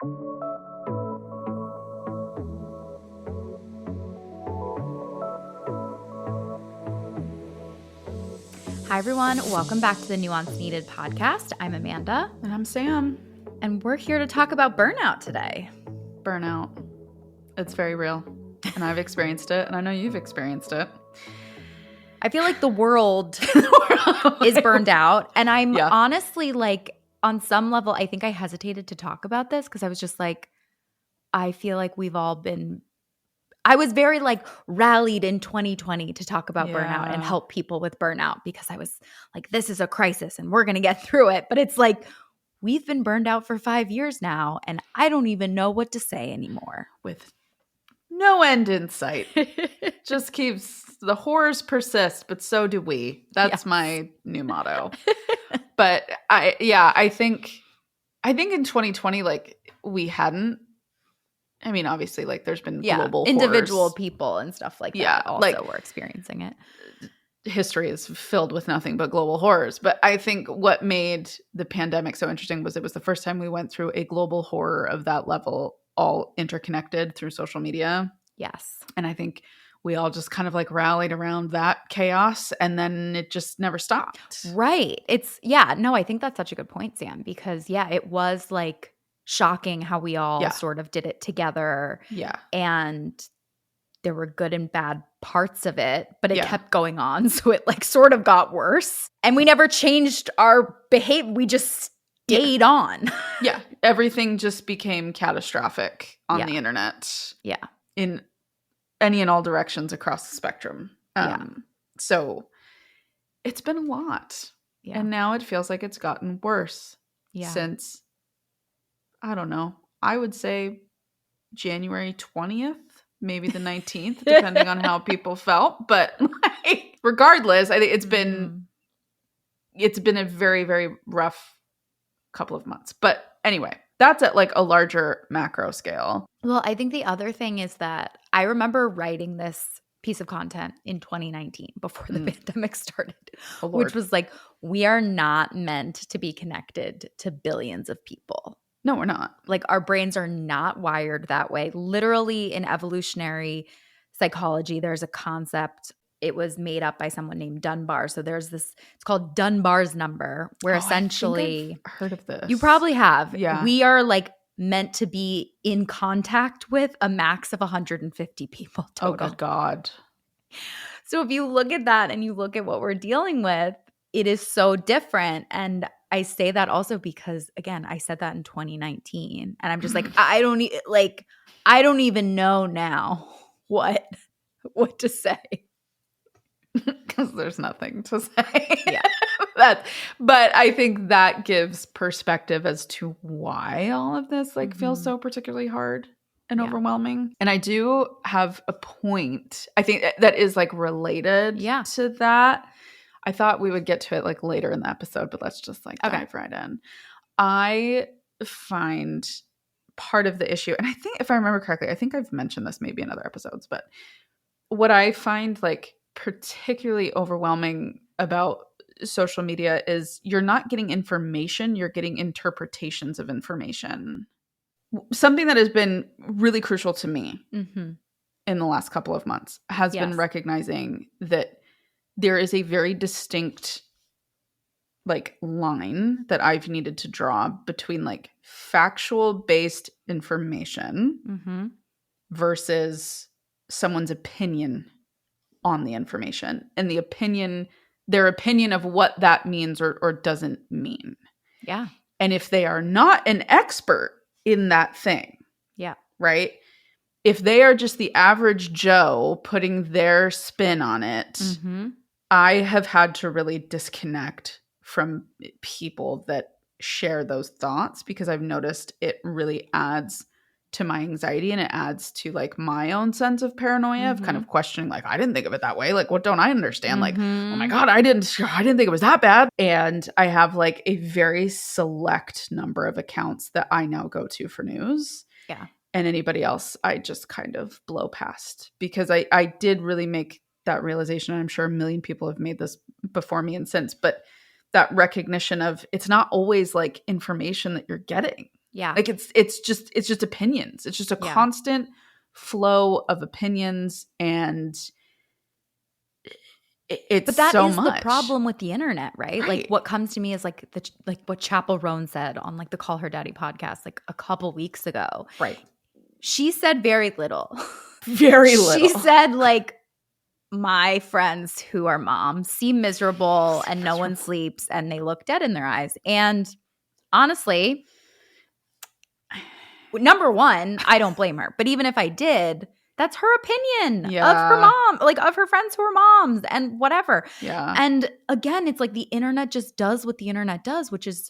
Hi, everyone. Welcome back to the Nuance Needed podcast. I'm Amanda. And I'm Sam. And we're here to talk about burnout today. Burnout. It's very real. And I've experienced it. And I know you've experienced it. I feel like the world is burned out. And I'm honestly like, on some level, I think I hesitated to talk about this because I was just like, I feel like we've all been – I was very like rallied in 2020 to talk about burnout and help people with burnout because I was like, this is a crisis and we're going to get through it. But it's like we've been burned out for 5 years now and I don't even know what to say anymore. With no end in sight. Just keeps – the horrors persist, but so do we. That's my new motto. But I think in 2020, like we hadn't. I mean, obviously, like there's been global individual horrors. People and stuff like that also were experiencing it. History is filled with nothing but global horrors. But I think what made the pandemic so interesting was it was the first time we went through a global horror of that level, all interconnected through social media. Yes. And I think we all just kind of like rallied around that chaos and then it just never stopped. Right. I think that's such a good point, Sam, because it was like shocking how we all sort of did it together. Yeah. And there were good and bad parts of it, but it kept going on. So it like sort of got worse. And we never changed our behavior. We just stayed on. Yeah. Everything just became catastrophic on the internet. Yeah. In any and all directions across the spectrum. So it's been a lot. Yeah. And now it feels like it's gotten worse since, I don't know, I would say January 20th, maybe the 19th, depending on how people felt. But like, regardless, I think it's been a very, very rough couple of months. But anyway, that's at like a larger macro scale. Well, I think the other thing is that I remember writing this piece of content in 2019 before the pandemic started, which was like, we are not meant to be connected to billions of people. No, we're not. Like our brains are not wired that way. Literally in evolutionary psychology, there's a concept. It was made up by someone named Dunbar. So there's this, it's called Dunbar's number, where essentially – I think I've heard of this. You probably have. Yeah. We are like meant to be in contact with a max of 150 people total. Oh, good God. So if you look at that and you look at what we're dealing with, it is so different. And I say that also because, again, I said that in 2019. And I'm just like, I don't even know now what to say. Because there's nothing to say. Yeah. But I think that gives perspective as to why all of this feels so particularly hard and overwhelming. And I do have a point, I think, that is related to that. I thought we would get to it later in the episode, but let's just dive right in. I find part of the issue, and I think if I remember correctly, I think I've mentioned this maybe in other episodes, but what I find particularly overwhelming about social media is you're not getting information, you're getting interpretations of information. Something that has been really crucial to me in the last couple of months has been recognizing that there is a very distinct line that I've needed to draw between factual based information versus someone's opinion on the information and their opinion of what that means or doesn't mean. Yeah. And if they are not an expert in that thing, right? If they are just the average Joe putting their spin on it, I have had to really disconnect from people that share those thoughts because I've noticed it really adds to my anxiety and it adds to my own sense of paranoia of kind of questioning I didn't think of it that way. What don't I understand? Oh my God, I didn't think it was that bad. And I have a very select number of accounts that I now go to for news. Yeah. And anybody else I just kind of blow past because I did really make that realization. I'm sure a million people have made this before me and since, but that recognition of it's not always information that you're getting. Yeah. Like it's just opinions. It's just a constant flow of opinions, and it's but that so is much. the problem with the internet, right? Like what comes to me is like what Chappell Roan said on like the Call Her Daddy podcast like a couple weeks ago. Right. She said very little. Very little. She said like, my friends who are moms seem miserable and no one sleeps and they look dead in their eyes. And honestly, number one, I don't blame her. But even if I did, that's her opinion of her mom, like of her friends who are moms and whatever. Yeah. And again, it's like the internet just does what the internet does, which is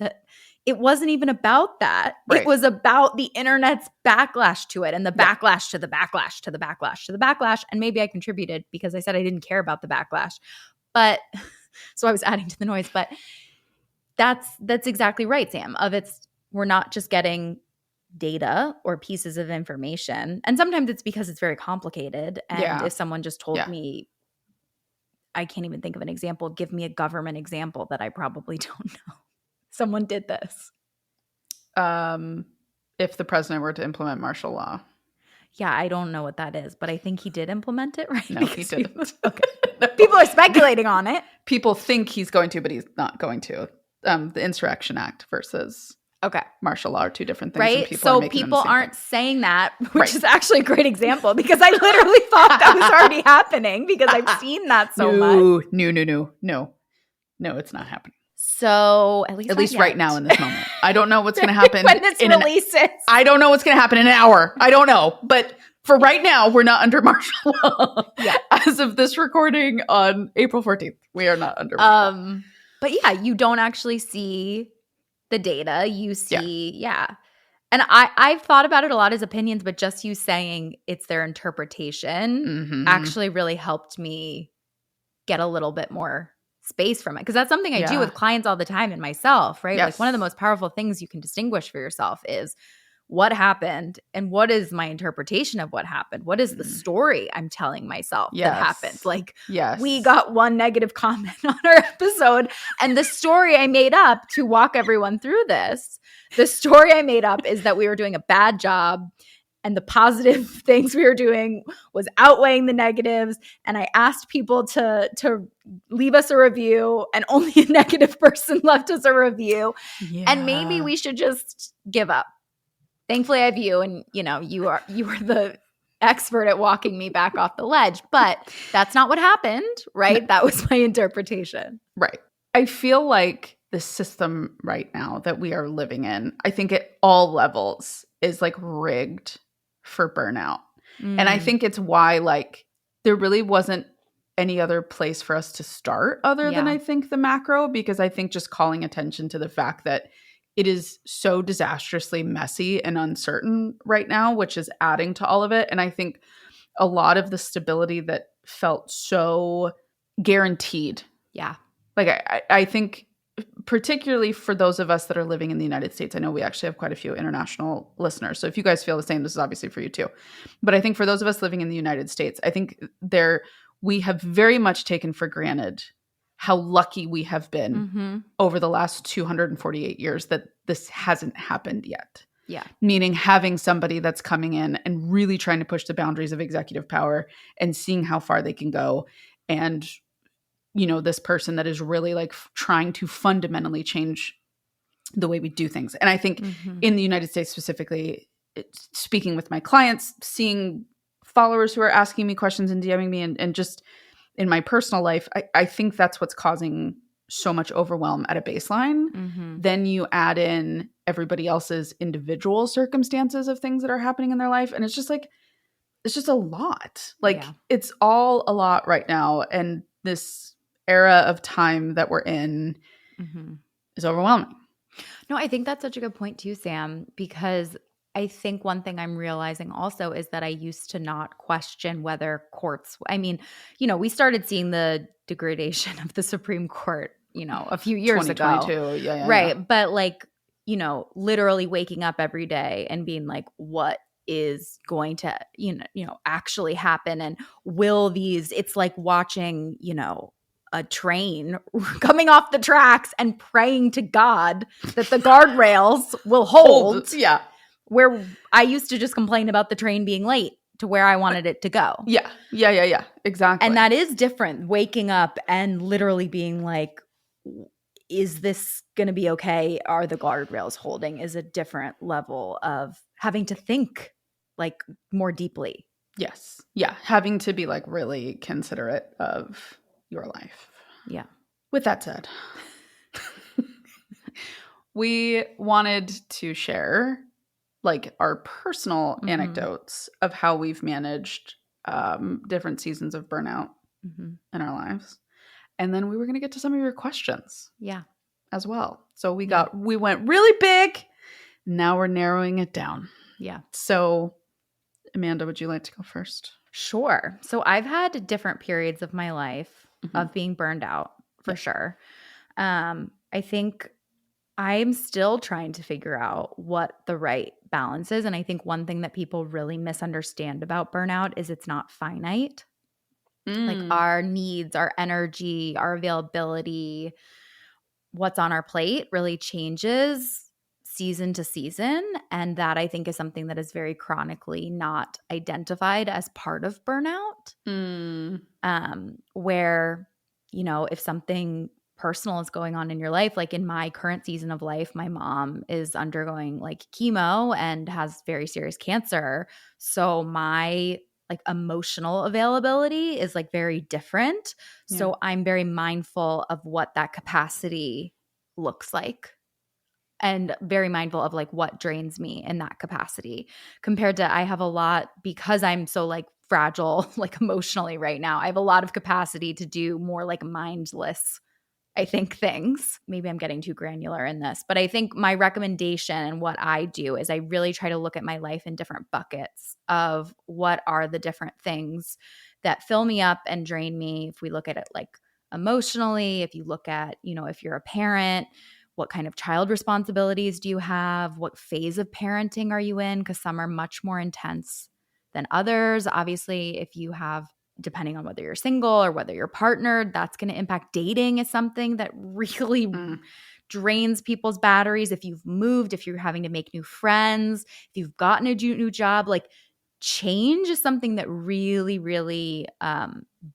it wasn't even about that. Right. It was about the internet's backlash to it and the backlash to the backlash to the backlash to the backlash. And maybe I contributed because I said I didn't care about the backlash. But so I was adding to the noise. But that's exactly right, Sam. We're not just getting data or pieces of information. And sometimes it's because it's very complicated. And if someone just told me, I can't even think of an example, give me a government example that I probably don't know. Someone did this. If the president were to implement martial law. Yeah, I don't know what that is, but I think he did implement it, right? No, he didn't. Okay. No. People are speculating on it. People think he's going to, but he's not going to. The Insurrection Act versus martial law are two different things. Right? So people aren't saying that, which is actually a great example because I literally thought that was already happening because I've seen that so much. No, it's not happening. So at least right now in this moment. I don't know what's going to happen when this releases. I don't know what's going to happen in an hour. I don't know. But for right now, we're not under martial law. Yeah. As of this recording on April 14th, we are not under martial law. But yeah, you don't actually see the data. You see, And I've thought about it a lot as opinions, but just you saying it's their interpretation actually really helped me get a little bit more space from it. Because that's something I do with clients all the time and myself, right? Yes. Like one of the most powerful things you can distinguish for yourself is what happened and what is my interpretation of what happened? What is the story I'm telling myself that happened? Like we got one negative comment on our episode and the story I made up to walk everyone through this, the story I made up is that we were doing a bad job and the positive things we were doing was outweighing the negatives. And I asked people to leave us a review and only a negative person left us a review. Yeah. And maybe we should just give up. Thankfully, I have you, and you are the expert at walking me back off the ledge. But that's not what happened, right? No. That was my interpretation. Right. I feel like the system right now that we are living in, I think at all levels is like rigged for burnout. And I think it's why like there really wasn't any other place for us to start other than I think the macro, because I think just calling attention to the fact that it is so disastrously messy and uncertain right now, which is adding to all of it. And I think a lot of the stability that felt so guaranteed. Yeah. Like I think particularly for those of us that are living in the United States, I know we actually have quite a few international listeners. So if you guys feel the same, this is obviously for you too. But I think for those of us living in the United States, I think we have very much taken for granted how lucky we have been over the last 248 years that this hasn't happened yet. Yeah. Meaning having somebody that's coming in and really trying to push the boundaries of executive power and seeing how far they can go. And, this person that is really like trying to fundamentally change the way we do things. And I think in the United States specifically, speaking with my clients, seeing followers who are asking me questions and DMing me and just in my personal life, I think that's what's causing so much overwhelm at a baseline. Then you add in everybody else's individual circumstances of things that are happening in their life. And it's just a lot. Like it's all a lot right now. And this era of time that we're in is overwhelming. No, I think that's such a good point too, Sam, because I think one thing I'm realizing also is that I used to not question whether courts – I mean, we started seeing the degradation of the Supreme Court, a few years ago. 2022, yeah. Right. But like, literally waking up every day and being like, what is going to, actually happen? And will these – it's like watching, a train coming off the tracks and praying to God that the guardrails will hold. Yeah. Where I used to just complain about the train being late to where I wanted it to go. Yeah. Exactly. And that is different. Waking up and literally being like, is this going to be okay? Are the guardrails holding? Is a different level of having to think like more deeply. Yes. Yeah. Having to be like really considerate of your life. Yeah. With that said, we wanted to share like our personal anecdotes of how we've managed different seasons of burnout in our lives. And then we were going to get to some of your questions. Yeah. As well. So we went really big. Now we're narrowing it down. Yeah. So Amanda, would you like to go first? Sure. So I've had different periods of my life of being burned out for sure. I think I'm still trying to figure out what the right balance is. And I think one thing that people really misunderstand about burnout is it's not finite. Like our needs, our energy, our availability, what's on our plate really changes season to season. And that I think is something that is very chronically not identified as part of burnout. Where, you know, if something personal is going on in your life, like in my current season of life, my mom is undergoing like chemo and has very serious cancer. So my like emotional availability is like very different. Yeah. So I'm very mindful of what that capacity looks like and very mindful of like what drains me in that capacity compared to I have a lot because I'm so like fragile, like emotionally right now. I have a lot of capacity to do more like mindless, I think, things. Maybe I'm getting too granular in this, but I think my recommendation and what I do is I really try to look at my life in different buckets of what are the different things that fill me up and drain me. If we look at it like emotionally, if you look at, you know, if you're a parent, what kind of child responsibilities do you have? What phase of parenting are you in? Because some are much more intense than others. Obviously, if you have, depending on whether you're single or whether you're partnered, that's going to impact. Dating is something that really drains people's batteries. If you've moved, if you're having to make new friends, if you've gotten a new job, like change is something that really, really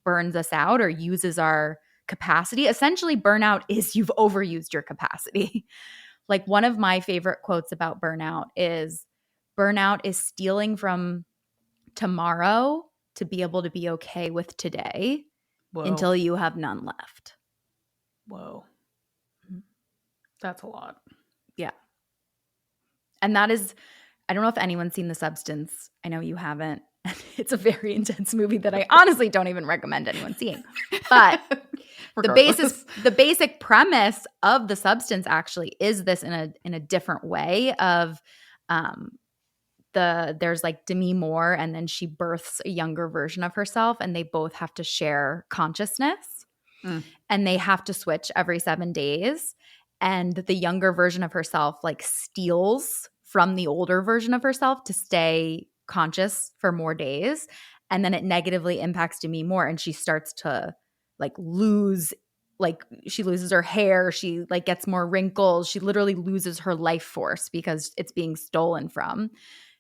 burns us out or uses our capacity. Essentially, burnout is you've overused your capacity. Like one of my favorite quotes about burnout is stealing from tomorrow to be able to be okay with today. Whoa. Until you have none left. Whoa. That's a lot. Yeah. And that is, I don't know if anyone's seen The Substance. I know you haven't. It's a very intense movie that I honestly don't even recommend anyone seeing. But the basic premise of The Substance actually is this in a different way of there's like Demi Moore and then she births a younger version of herself and they both have to share consciousness and they have to switch every 7 days. And the younger version of herself like steals from the older version of herself to stay conscious for more days. And then it negatively impacts Demi Moore and she starts to like she loses her hair. She like gets more wrinkles. She literally loses her life force because it's being stolen from.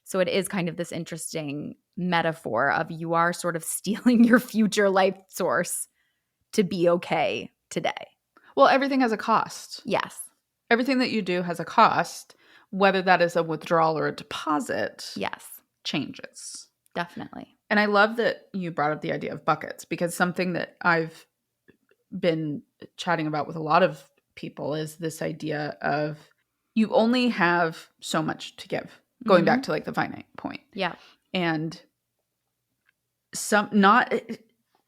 So it is kind of this interesting metaphor of you are sort of stealing your future life source to be okay today. Well, everything has a cost. Yes. Everything that you do has a cost, whether that is a withdrawal or a deposit. Yes. Changes. Definitely. And I love that you brought up the idea of buckets because something that I've been chatting about with a lot of people is this idea of you only have so much to give. Going back to like the finite point. Yeah. And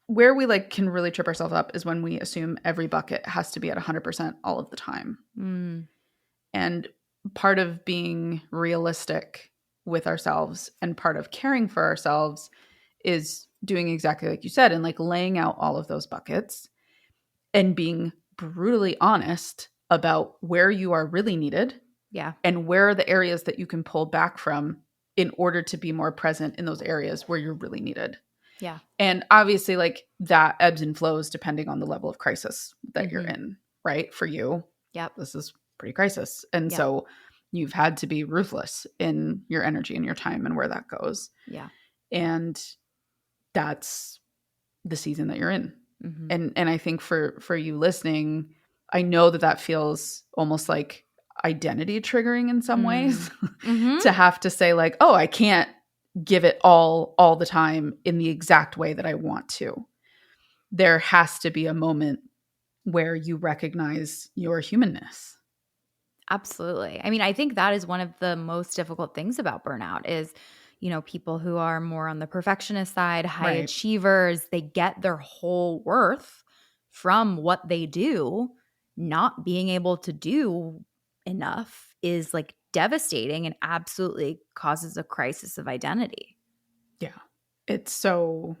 where we like can really trip ourselves up is when we assume every bucket has to be at 100% all of the time. And part of being realistic with ourselves and part of caring for ourselves is doing exactly like you said and like laying out all of those buckets and being brutally honest about where you are really needed. Yeah. And where are the areas that you can pull back from in order to be more present in those areas where you're really needed. Yeah. And obviously, like, that ebbs and flows depending on the level of crisis that you're in, right? For you, this is pretty crisis. And so you've had to be ruthless in your energy and your time and where that goes. Yeah. And that's the season that you're in. And I think for you listening, I know that feels almost like identity triggering in some ways to have to say, like, oh, I can't give it all the time in the exact way that I want to. There has to be a moment where you recognize your humanness. Absolutely. I mean, I think that is one of the most difficult things about burnout is, you know, people who are more on the perfectionist side, high achievers, they get their whole worth from what they do. Not being able to do enough is like devastating and absolutely causes a crisis of identity. Yeah. It's a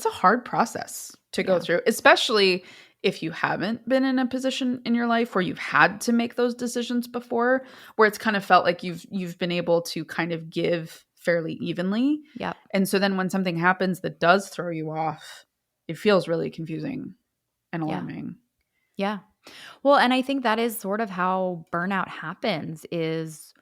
hard process to go through, especially if you haven't been in a position in your life where you've had to make those decisions before, where it's kind of felt like you've been able to kind of give fairly evenly. Yeah. And so then when something happens that does throw you off, it feels really confusing and alarming. Yeah. Well, and I think that is sort of how burnout happens is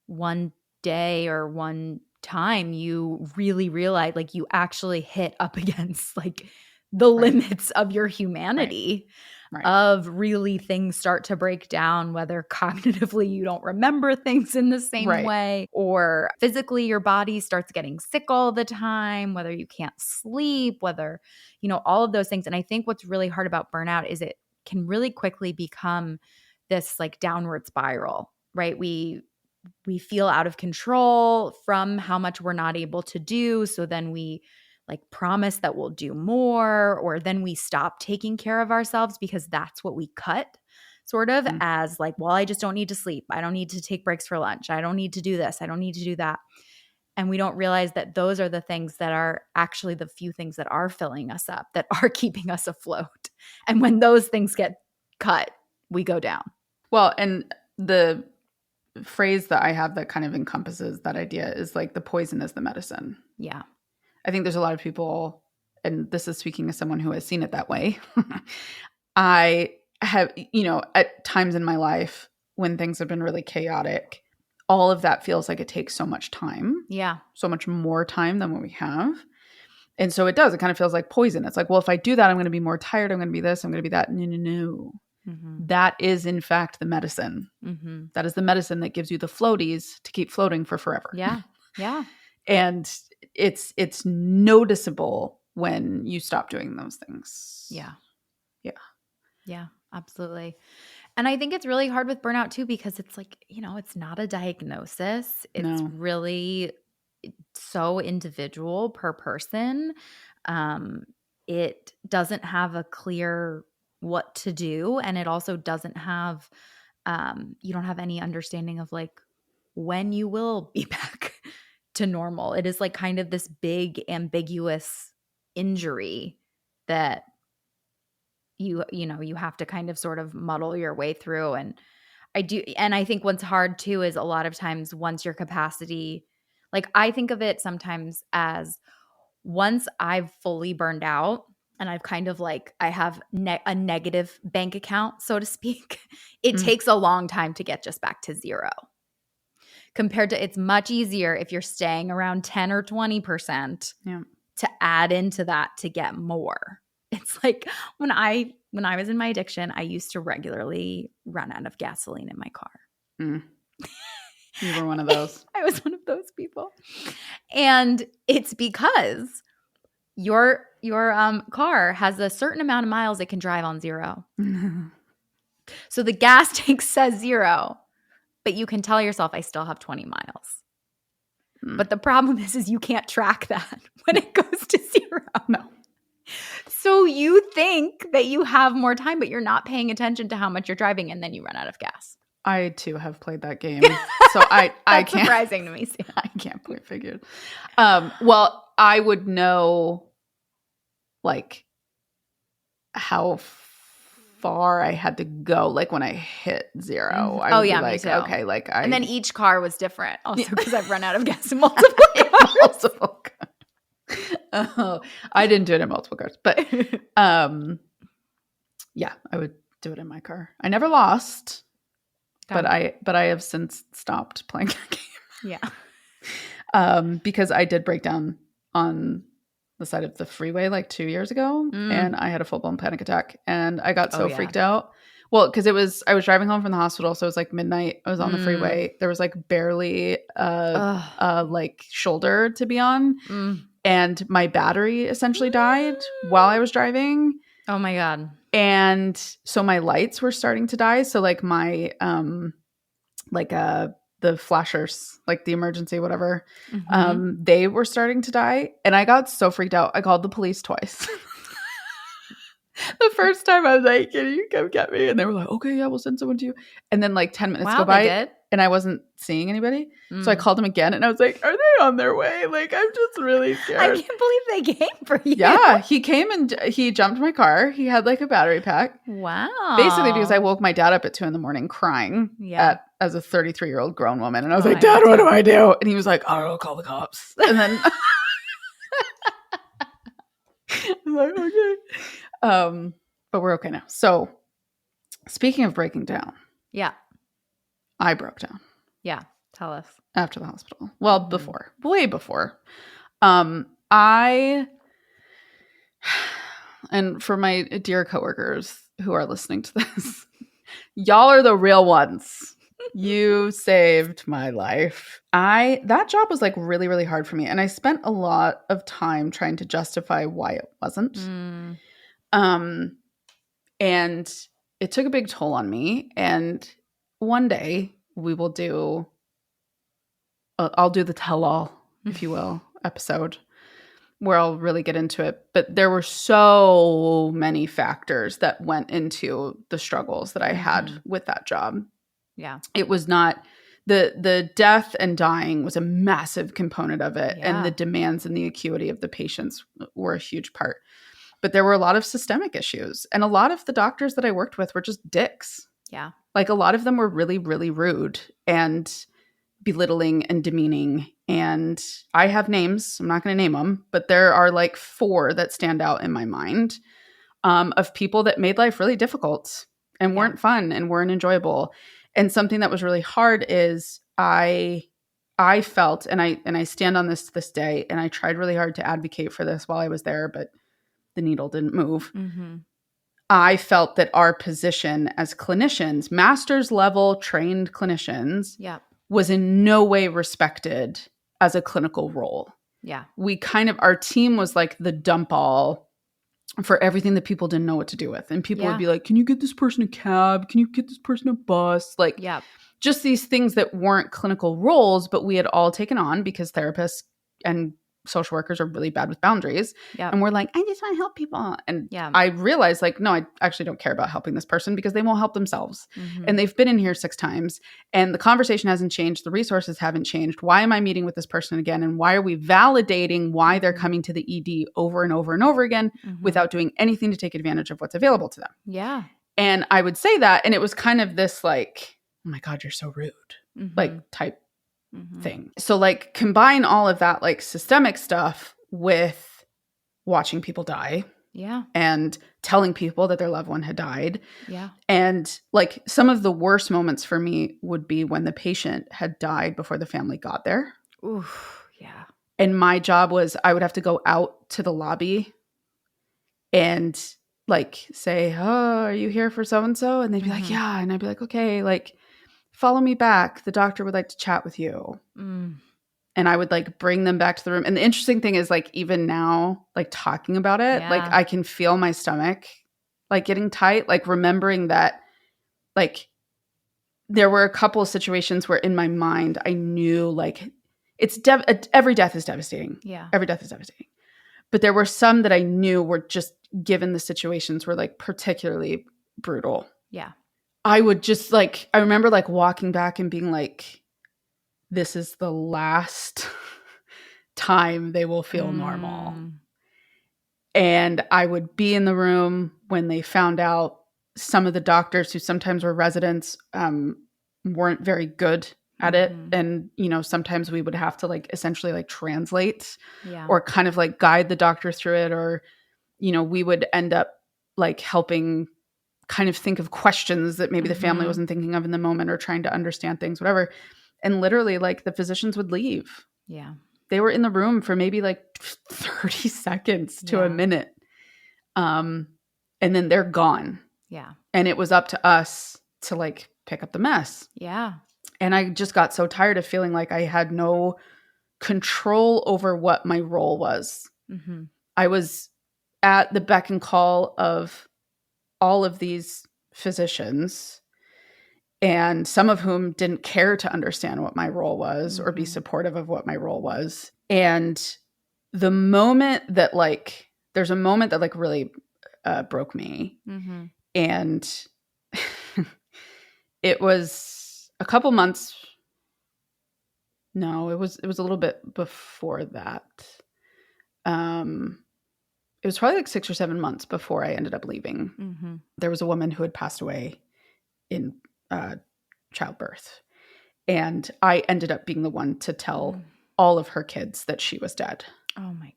one day or one time you really realize like you actually hit up against like the limits of your humanity of really things start to break down, whether cognitively you don't remember things in the same way or physically your body starts getting sick all the time, whether you can't sleep, whether, you know, all of those things. And I think what's really hard about burnout is it can really quickly become this like downward spiral, right? We feel out of control from how much we're not able to do. So then we like promise that we'll do more, or then we stop taking care of ourselves because that's what we cut sort of as like, well, I just don't need to sleep. I don't need to take breaks for lunch. I don't need to do this. I don't need to do that. And we don't realize that those are the things that are actually the few things that are filling us up, that are keeping us afloat. And when those things get cut, we go down. Well, and the phrase that I have that kind of encompasses that idea is like the poison is the medicine. Yeah. I think there's a lot of people, and this is speaking as someone who has seen it that way. I have, you know, at times in my life when things have been really chaotic, all of that feels like it takes so much time. Yeah. So much more time than what we have. And so it does. It kind of feels like poison. It's like, well, if I do that, I'm going to be more tired. I'm going to be this. I'm going to be that. No. That is, in fact, the medicine. That is the medicine that gives you the floaties to keep floating for forever. Yeah. Yeah. And it's noticeable when you stop doing those things. Yeah. Yeah. Yeah, absolutely. And I think it's really hard with burnout too, because it's like, you know, it's not a diagnosis. It's really so individual per person. It doesn't have a clear what to do. And it also doesn't have, you don't have any understanding of like when you will be back to normal. It is like kind of this big ambiguous injury that you know, you have to kind of sort of muddle your way through. And I think what's hard too is a lot of times once your capacity, like I think of it sometimes as once I've fully burned out and I've kind of like, I have a negative bank account, so to speak, it takes a long time to get just back to zero. Compared to it's much easier if you're staying around 10 or 20% to add into that to get more. It's like when I was in my addiction, I used to regularly run out of gasoline in my car. You were one of those. I was one of those people. And it's because your car has a certain amount of miles it can drive on zero. So the gas tank says 0, but you can tell yourself I still have 20 miles. But the problem is you can't track that when it goes to 0. No. So you think that you have more time, but you're not paying attention to how much you're driving, and then you run out of gas. I too have played that game, so I can't. Surprising to me. I can't point figures. Well, I would know like how far I had to go, like when I hit 0. I would be like, me too. Okay, like and then each car was different, also because I've run out of gas in multiple cars. Oh, I didn't do it in multiple cars, but yeah, I would do it in my car. I never lost, but I have since stopped playing that game. Yeah. Because I did break down on the side of the freeway like 2 years ago, and I had a full-blown panic attack, and I got so freaked out. Well, because I was driving home from the hospital, so it was like midnight. I was on the freeway. There was like barely like shoulder to be on, and my battery essentially died while I was driving. Oh my God. And so my lights were starting to die. So like my the flashers, like the emergency, whatever, they were starting to die. And I got so freaked out. I called the police twice. The first time I was like, can you come get me? And they were like, okay, yeah, we'll send someone to you. And then like 10 minutes go by and I wasn't seeing anybody. So I called them again and I was like, are they on their way? Like, I'm just really scared. I can't believe they came for you. Yeah, he came and he jumped my car. He had like a battery pack. Wow. Basically because I woke my dad up at 2 a.m. crying as a 33-year-old grown woman. And I was like, Dad, what do I do? And he was like, I don't know, call the cops. And then I was like, okay. But we're okay now. So speaking of breaking down. Yeah. I broke down. Yeah. Tell us. After the hospital. Well, before. Way before. And for my dear coworkers who are listening to this, y'all are the real ones. You saved my life. That job was like really, really hard for me. And I spent a lot of time trying to justify why it wasn't. And it took a big toll on me. And one day we will do, I'll do the tell-all, if you will, episode where I'll really get into it. But there were so many factors that went into the struggles that I had with that job. Yeah. It was not the death and dying was a massive component of it. Yeah. And the demands and the acuity of the patients were a huge part. But there were a lot of systemic issues. And a lot of the doctors that I worked with were just dicks. Yeah. Like a lot of them were really, really rude and belittling and demeaning. And I have names. I'm not going to name them. But there are like 4 that stand out in my mind of people that made life really difficult and weren't fun and weren't enjoyable. And something that was really hard is I felt, and I stand on this to this day, and I tried really hard to advocate for this while I was there, but the needle didn't move. I felt that our position as clinicians, master's level trained clinicians, was in no way respected as a clinical role. Yeah. We our team was like the dump all for everything that people didn't know what to do with. And people would be like, can you get this person a cab? Can you get this person a bus? Like, just these things that weren't clinical roles, but we had all taken on because therapists and social workers are really bad with boundaries. And we're like, I just want to help people. And I realized like, no, I actually don't care about helping this person because they won't help themselves. And they've been in here 6 times and the conversation hasn't changed. The resources haven't changed. Why am I meeting with this person again? And why are we validating why they're coming to the ED over and over and over again without doing anything to take advantage of what's available to them? Yeah. And I would say that, and it was kind of this like, oh my God, you're so rude, like type thing. So like combine all of that like systemic stuff with watching people die. Yeah. And telling people that their loved one had died. Yeah. And like some of the worst moments for me would be when the patient had died before the family got there. Oof. Yeah. And my job was I would have to go out to the lobby and like say, oh, are you here for so-and-so? And they'd be like, yeah. And I'd be like, okay, like follow me back. The doctor would like to chat with you. And I would like bring them back to the room. And the interesting thing is like even now, like talking about it, like I can feel my stomach like getting tight, like remembering that like there were a couple of situations where in my mind I knew like it's every death is devastating. Yeah. Every death is devastating. But there were some that I knew were just given the situations were like particularly brutal. Yeah. I would just like, I remember like walking back and being like, this is the last time they will feel normal. And I would be in the room when they found out some of the doctors who sometimes were residents weren't very good at it. And, you know, sometimes we would have to like essentially like translate or kind of like guide the doctor through it. Or, you know, we would end up like helping kind of think of questions that maybe the family wasn't thinking of in the moment, or trying to understand things, whatever. And literally like the physicians would leave. Yeah. They were in the room for maybe like 30 seconds to a minute. And then they're gone. Yeah. And it was up to us to like pick up the mess. Yeah. And I just got so tired of feeling like I had no control over what my role was. I was at the beck and call of all of these physicians, and some of whom didn't care to understand what my role was or be supportive of what my role was. And the moment that like, there's a moment that like really broke me. And it was a couple months. No, it was a little bit before that. It was probably like 6 or 7 months before I ended up leaving. There was a woman who had passed away in childbirth. And I ended up being the one to tell all of her kids that she was dead. Oh my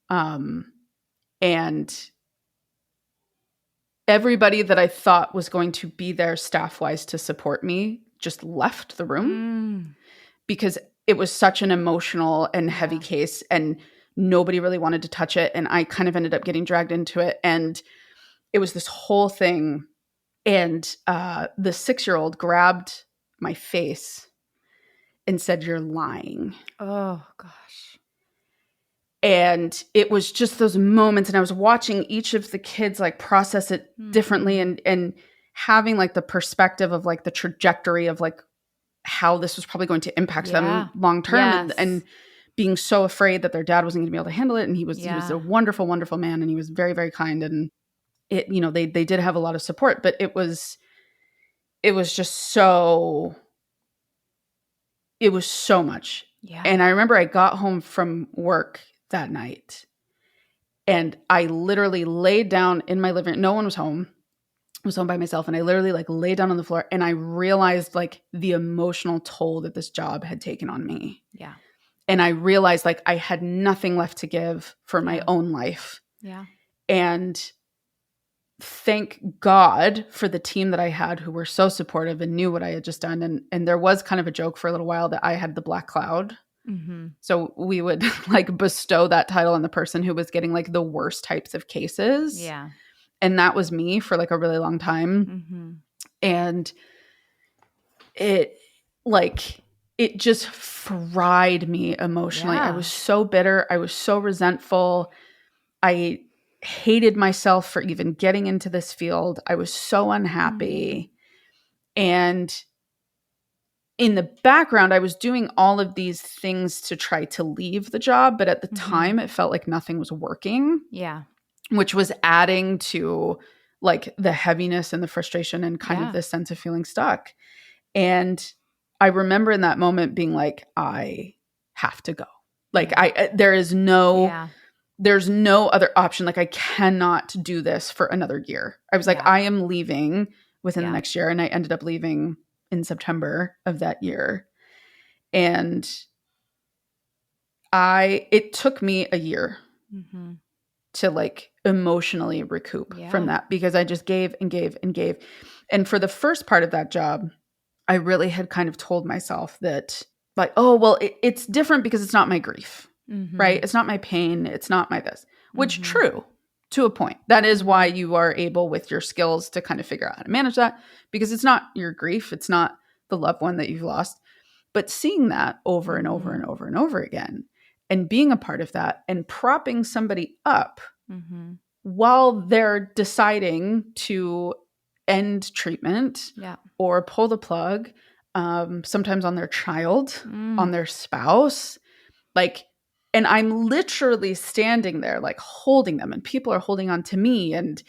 God. And everybody that I thought was going to be there staff-wise to support me just left the room because it was such an emotional and heavy case, and nobody really wanted to touch it. And I kind of ended up getting dragged into it. And it was this whole thing. And the 6-year-old grabbed my face and said, "You're lying." Oh, gosh. And it was just those moments. And I was watching each of the kids like process it differently, and having like the perspective of like the trajectory of like how this was probably going to impact them long term. And being so afraid that their dad wasn't going to be able to handle it. And he was a wonderful, wonderful man. And he was very, very kind. And it, you know, they did have a lot of support, but it was just so, it was so much. Yeah. And I remember I got home from work that night, and I literally laid down in my living room. No one was home. I was home by myself, and I literally like laid down on the floor, and I realized like the emotional toll that this job had taken on me. Yeah. And I realized like I had nothing left to give for my own life. Yeah. And thank God for the team that I had, who were so supportive and knew what I had just done. And there was kind of a joke for a little while that I had the black cloud. So we would like bestow that title on the person who was getting like the worst types of cases. Yeah. And that was me for like a really long time. And it just fried me emotionally. I was so bitter. I was so resentful. I hated myself for even getting into this field. I was so unhappy. And in the background, I was doing all of these things to try to leave the job. But at the time, it felt like nothing was working. Yeah. Which was adding to like the heaviness and the frustration and kind of this sense of feeling stuck. And I remember in that moment being like, I have to go. Like there's no other option. Like I cannot do this for another year. I was like, I am leaving within the next year. And I ended up leaving in September of that year. And it took me a year to like emotionally recoup from that, because I just gave and gave and gave. And for the first part of that job, I really had kind of told myself that like, oh, well, it's different because it's not my grief, right? It's not my pain. It's not my this, which true to a point. That is why you are able with your skills to kind of figure out how to manage that, because it's not your grief. It's not the loved one that you've lost. But seeing that over and over and over and over again, and being a part of that and propping somebody up while they're deciding to end treatment or pull the plug, sometimes on their child, on their spouse, like, and I'm literally standing there like holding them, and people are holding on to me. And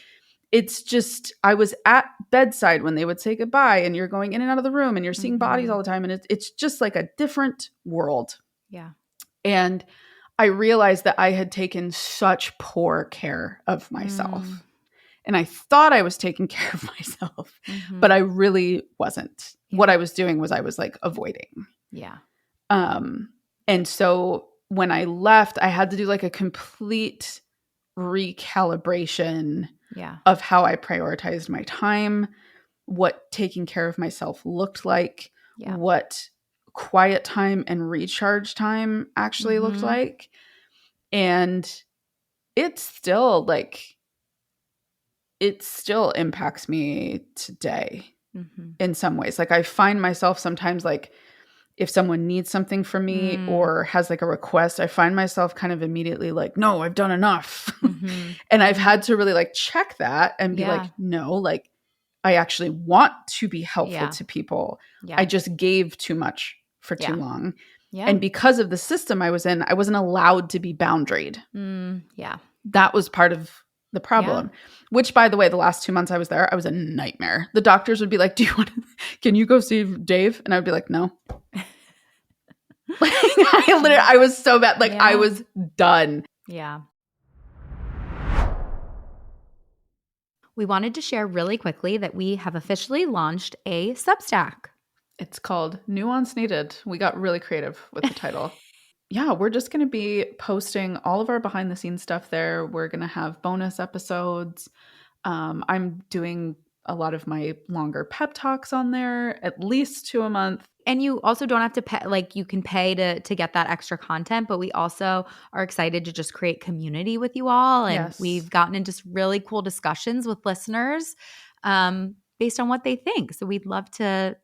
it's just, I was at bedside when they would say goodbye, and you're going in and out of the room, and you're seeing bodies all the time. And it's just like a different world. Yeah. And I realized that I had taken such poor care of myself. And I thought I was taking care of myself, but I really wasn't. Yeah. What I was doing was I was like avoiding. Yeah. And so when I left, I had to do like a complete recalibration of how I prioritized my time, what taking care of myself looked like, what quiet time and recharge time actually looked like. And it still impacts me today in some ways. Like I find myself sometimes like if someone needs something from me or has like a request, I find myself kind of immediately like, no, I've done enough. And I've had to really like check that and be like, no, like I actually want to be helpful to people. I just gave too much for too long. And because of the system I was in, I wasn't allowed to be boundaried. That was part of the problem, which by the way, the last 2 months I was there, I was a nightmare. The doctors would be like, can you go see Dave? And I would be like, no. I was so bad. Like I was done. Yeah. We wanted to share really quickly that we have officially launched a Substack. It's called Nuance Needed. We got really creative with the title. Yeah, we're just going to be posting all of our behind the scenes stuff there. We're going to have bonus episodes. I'm doing a lot of my longer pep talks on there, at least 2 a month. And you also don't have to pay, like you can pay to get that extra content, but we also are excited to just create community with you all. And we've gotten into really cool discussions with listeners based on what they think. So we'd love to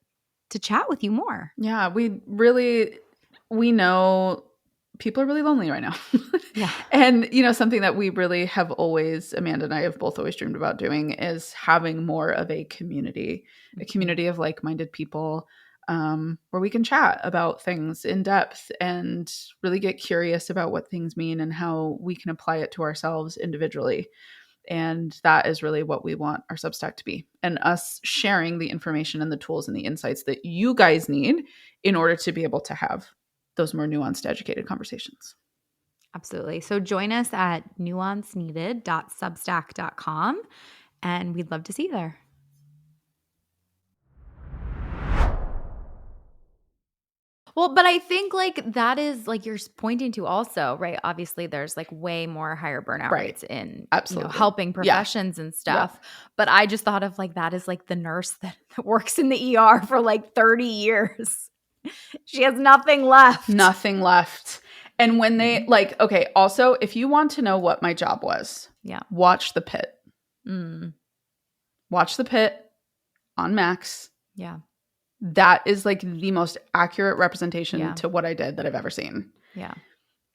chat with you more. Yeah, we know people are really lonely right now. And, something that we really have always, Amanda and I have both always dreamed about doing is having more of a community of like-minded people where we can chat about things in depth and really get curious about what things mean and how we can apply it to ourselves individually. And that is really what we want our Substack to be, and us sharing the information and the tools and the insights that you guys need in order to be able to have those more nuanced, educated conversations. Absolutely. So join us at nuanceneeded.substack.com, and we'd love to see you there. Well, but I think like that is like you're pointing to also, right? Obviously there's like way more higher burnout rates in helping professions and stuff. Yeah. But I just thought of like that as like the nurse that works in the ER for like 30 years. She has nothing left. Nothing left. And when they okay, also if you want to know what my job was, watch The Pit. Watch The Pit on Max. Yeah. That is like the most accurate representation to what I did that I've ever seen. Yeah.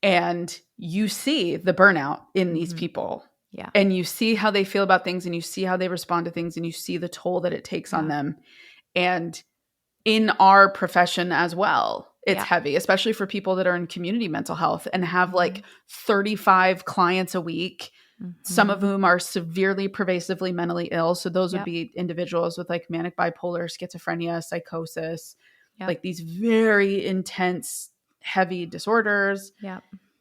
And you see the burnout in these people. Yeah. And you see how they feel about things and you see how they respond to things and you see the toll that it takes on them. And in our profession as well, it's heavy, especially for people that are in community mental health and have like 35 clients a week. Some of whom are severely pervasively mentally ill. So those would be individuals with like manic bipolar, schizophrenia, psychosis, like these very intense, heavy disorders.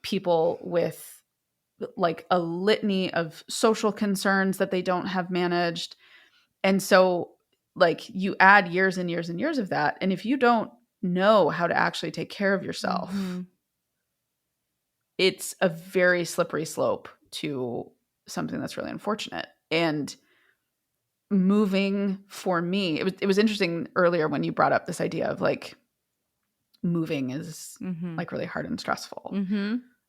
People with like a litany of social concerns that they don't have managed. And so like you add years and years and years of that. And if you don't know how to actually take care of yourself, it's a very slippery slope to something that's really unfortunate. And moving for me, it was interesting earlier when you brought up this idea of like moving is like really hard and stressful.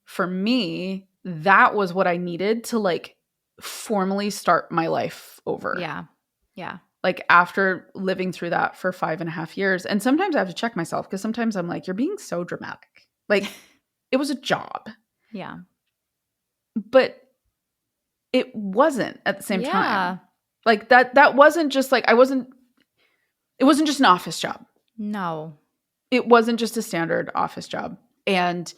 For me, that was what I needed to like formally start my life over. Yeah. Like after living through that for 5.5 years. And sometimes I have to check myself because sometimes I'm like, you're being so dramatic. Like it was a job. Yeah. But it wasn't at the same time. Like that wasn't just like, it wasn't just an office job. No. It wasn't just a standard office job. And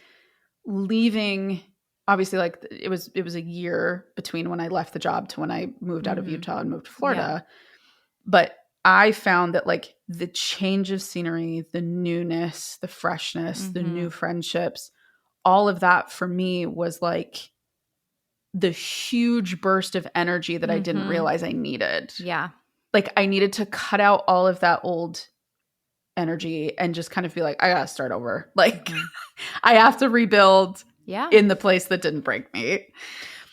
leaving, obviously like it was a year between when I left the job to when I moved out of Utah and moved to Florida. But I found that like the change of scenery, the newness, the freshness, the new friendships, all of that for me was like the huge burst of energy that I didn't realize I needed. Yeah. Like I needed to cut out all of that old energy and just kind of be like, I gotta start over. Like I have to rebuild in the place that didn't break me.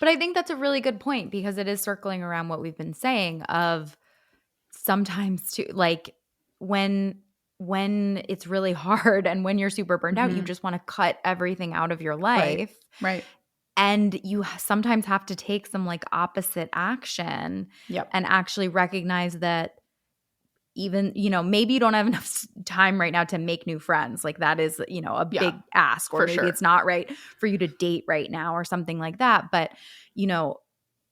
But I think that's a really good point because it is circling around what we've been saying of sometimes too, like when it's really hard and when you're super burned out, you just want to cut everything out of your life. Right. And you sometimes have to take some like opposite action and actually recognize that even, maybe you don't have enough time right now to make new friends. Like that is, a big ask, or maybe it's not right for you to date right now or something like that. But,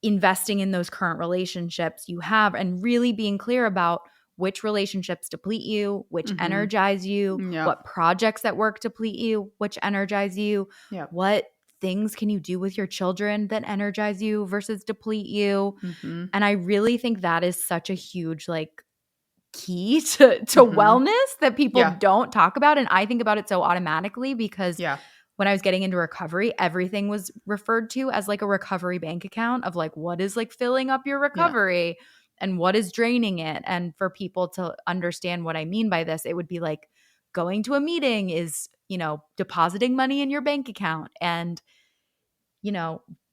investing in those current relationships you have and really being clear about which relationships deplete you, which energize you, what projects at work deplete you, which energize you, what things can you do with your children that energize you versus deplete you. And I really think that is such a huge like key to wellness that people don't talk about. And I think about it so automatically because when I was getting into recovery, everything was referred to as like a recovery bank account of like what is like filling up your recovery and what is draining it. And for people to understand what I mean by this, it would be like going to a meeting is, depositing money in your bank account and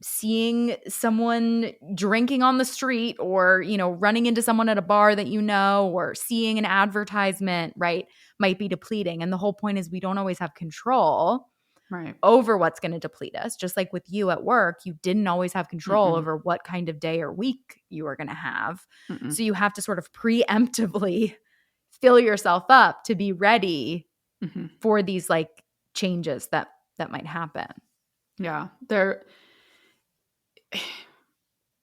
seeing someone drinking on the street or, running into someone at a bar that or seeing an advertisement, right, might be depleting. And the whole point is we don't always have control over what's going to deplete us. Just like with you at work, you didn't always have control over what kind of day or week you were going to have. So you have to sort of preemptively fill yourself up to be ready for these like changes that might happen. Yeah.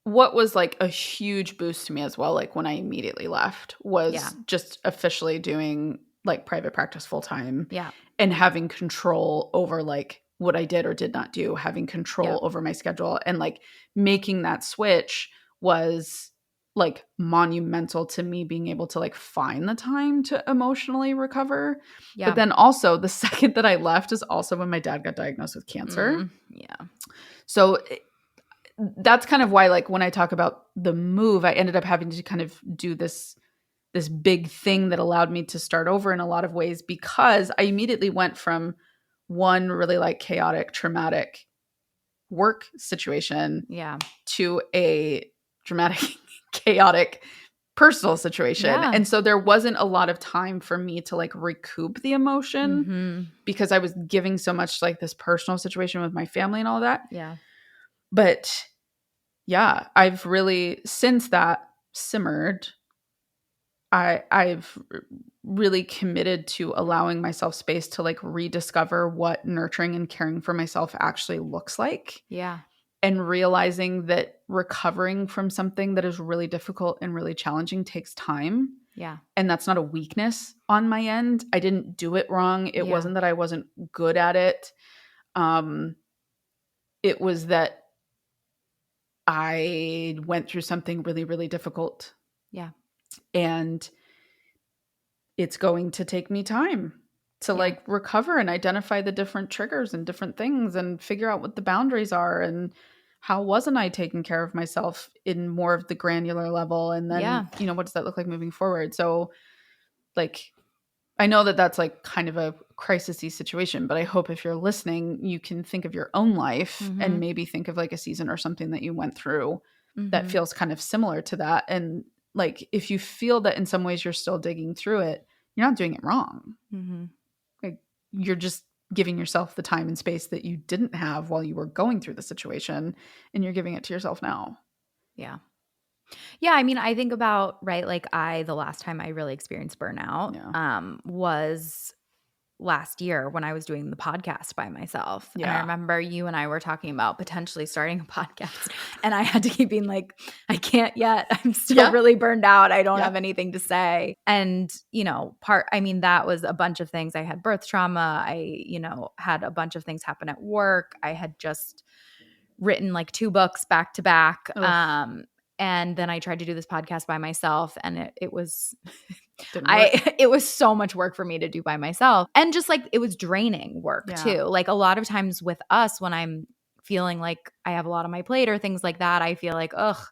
What was like a huge boost to me as well, like when I immediately left, was just officially doing like private practice full time. Yeah. And having control over like what I did or did not do, having control over my schedule, and like making that switch was like monumental to me being able to like find the time to emotionally recover. But then also the second that I left is also when my dad got diagnosed with cancer. So that's kind of why like when I talk about the move, I ended up having to kind of do this big thing that allowed me to start over in a lot of ways, because I immediately went from one really like chaotic, traumatic work situation to a dramatic, chaotic personal situation. And so there wasn't a lot of time for me to like recoup the emotion because I was giving so much like this personal situation with my family and all that. But yeah, I've really, since that simmered, I've really committed to allowing myself space to like rediscover what nurturing and caring for myself actually looks like. And realizing that recovering from something that is really difficult and really challenging takes time. And that's not a weakness on my end. I didn't do it wrong. It wasn't that I wasn't good at it. It was that I went through something really, really difficult. And it's going to take me time to like recover and identify the different triggers and different things and figure out what the boundaries are and how wasn't I taking care of myself in more of the granular level. And then, what does that look like moving forward? So like, I know that that's like kind of a crisis-y situation, but I hope if you're listening, you can think of your own life and maybe think of like a season or something that you went through that feels kind of similar to that. And like, if you feel that in some ways you're still digging through it, you're not doing it wrong. Like, you're just giving yourself the time and space that you didn't have while you were going through the situation, and you're giving it to yourself now. Yeah. I mean, I think about, right, like the last time I really experienced burnout was last year when I was doing the podcast by myself. And I remember you and I were talking about potentially starting a podcast, and I had to keep being like, I can't yet. I'm still really burned out. I don't have anything to say. And, that was a bunch of things. I had birth trauma. I, had a bunch of things happen at work. I had just written like 2 books back to back. And then I tried to do this podcast by myself, and it was it was so much work for me to do by myself. And just like it was draining work too. Like a lot of times with us, when I'm feeling like I have a lot on my plate or things like that, I feel like, ugh,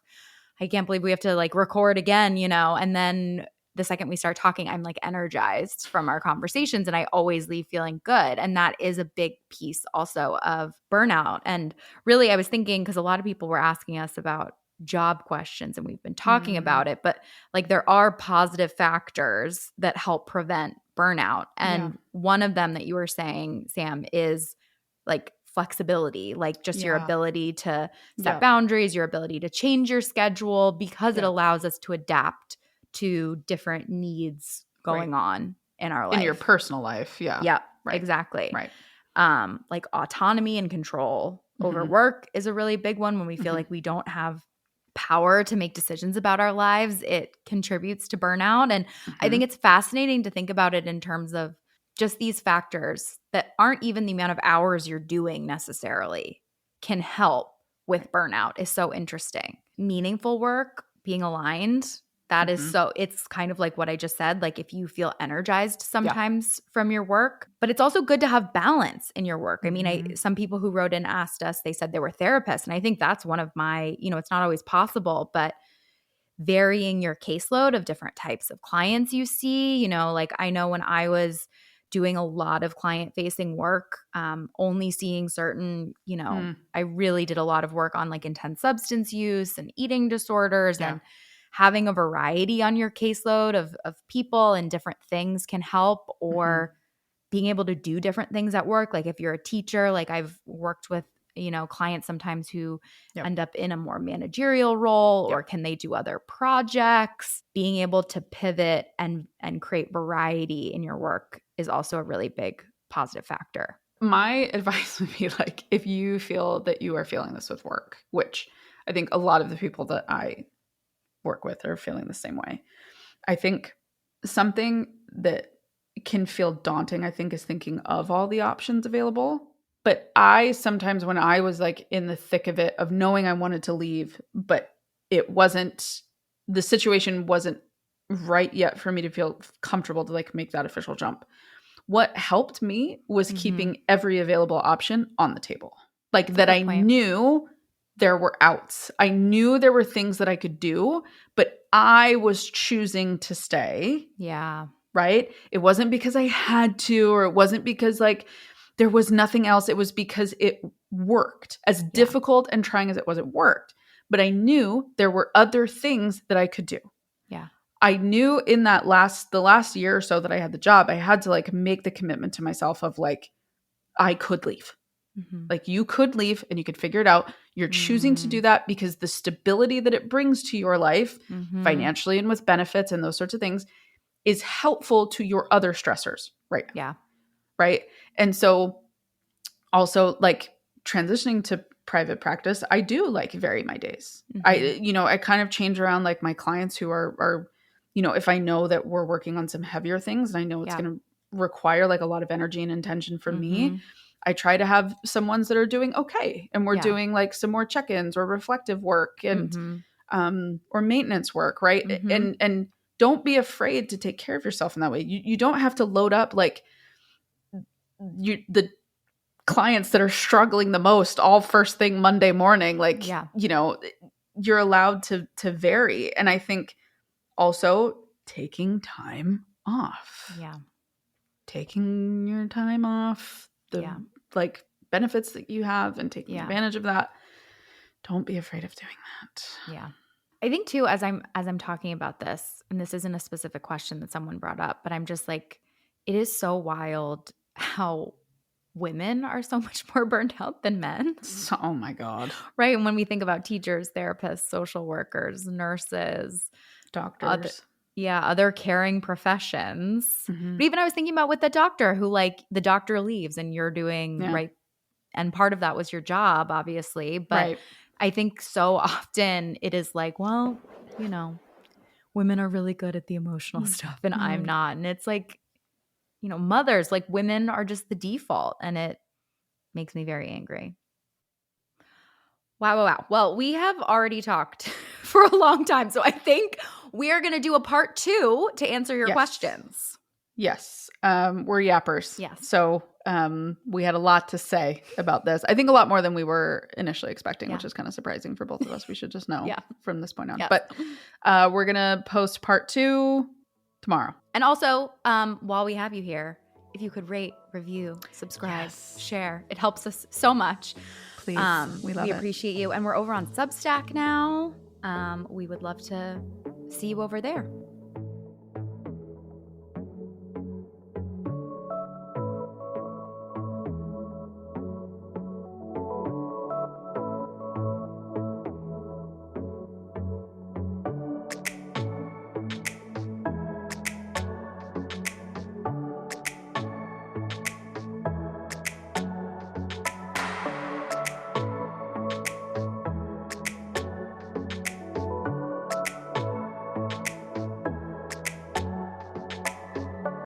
I can't believe we have to like record again, and then the second we start talking, I'm like energized from our conversations and I always leave feeling good. And that is a big piece also of burnout. And really, I was thinking, because a lot of people were asking us about job questions and we've been talking about it, but like there are positive factors that help prevent burnout. And one of them that you were saying, Sam, is like flexibility, like just your ability to set boundaries, your ability to change your schedule, because it allows us to adapt to different needs going on in our life. In your personal life. Yeah. Yeah, exactly. Right. Like autonomy and control over work is a really big one. When we feel like we don't have power to make decisions about our lives, it contributes to burnout. And I think it's fascinating to think about it in terms of just these factors that aren't even the amount of hours you're doing necessarily can help with burnout is so interesting. Meaningful work, being aligned, that is so, it's kind of like what I just said, like if you feel energized sometimes from your work, but it's also good to have balance in your work. I mean, some people who wrote in asked us, they said they were therapists. And I think that's one of my, it's not always possible, but varying your caseload of different types of clients you see, like I know when I was doing a lot of client-facing work, only seeing certain, I really did a lot of work on like intense substance use and eating disorders, and having a variety on your caseload of people and different things can help, or being able to do different things at work. Like if you're a teacher, like I've worked with, clients sometimes who end up in a more managerial role, or can they do other projects? Being able to pivot and create variety in your work is also a really big positive factor. My advice would be like, if you feel that you are feeling this with work, which I think a lot of the people that I work with are feeling the same way. I think something that can feel daunting, I think, is thinking of all the options available. But I sometimes, when I was like in the thick of it, of knowing I wanted to leave, but it wasn't, the situation wasn't right yet for me to feel comfortable to like make that official jump. What helped me was keeping every available option on the table. Like that I knew there were outs. I knew there were things that I could do, but I was choosing to stay. Yeah. Right? It wasn't because I had to, or it wasn't because like there was nothing else. It was because it worked. As difficult and trying as it was, it worked. But I knew there were other things that I could do. Yeah. I knew in that the last year or so that I had the job, I had to like make the commitment to myself of like, I could leave. Like you could leave and you could figure it out. You're choosing to do that because the stability that it brings to your life, financially and with benefits and those sorts of things, is helpful to your other stressors right now. Yeah. Right. And so also like transitioning to private practice, I do like vary my days. I kind of change around like my clients who are, if I know that we're working on some heavier things and I know it's going to require like a lot of energy and intention from me, I try to have some ones that are doing okay. And we're doing like some more check-ins or reflective work and, or maintenance work. Right. And don't be afraid to take care of yourself in that way. You don't have to load up like the clients that are struggling the most all first thing Monday morning. Like, you're allowed to vary. And I think also taking time off. Yeah. Taking your time off, like benefits that you have and taking advantage of that. Don't be afraid of doing that. Yeah. I think too, as I'm talking about this, and this isn't a specific question that someone brought up, but I'm just like, it is so wild how women are so much more burnt out than men. Oh my God. Right. And when we think about teachers, therapists, social workers, nurses, doctors, other caring professions. But even I was thinking about with the doctor who like the doctor leaves and you're doing right. And part of that was your job, obviously. But I think so often it is like, well, women are really good at the emotional stuff and I'm not. And it's like, mothers, like women are just the default, and it makes me very angry. Wow. Well, we have already talked for a long time, so I think we are going to do a part 2 to answer your questions. Yes. We're yappers. Yes. So We had a lot to say about this. I think a lot more than we were initially expecting, which is kind of surprising for both of us. We should just know from this point on. Yeah. But we're going to post part 2 tomorrow. And also, while we have you here, if you could rate, review, subscribe, share. It helps us so much. Please. We appreciate you. And we're over on Substack now. We would love to see you over there.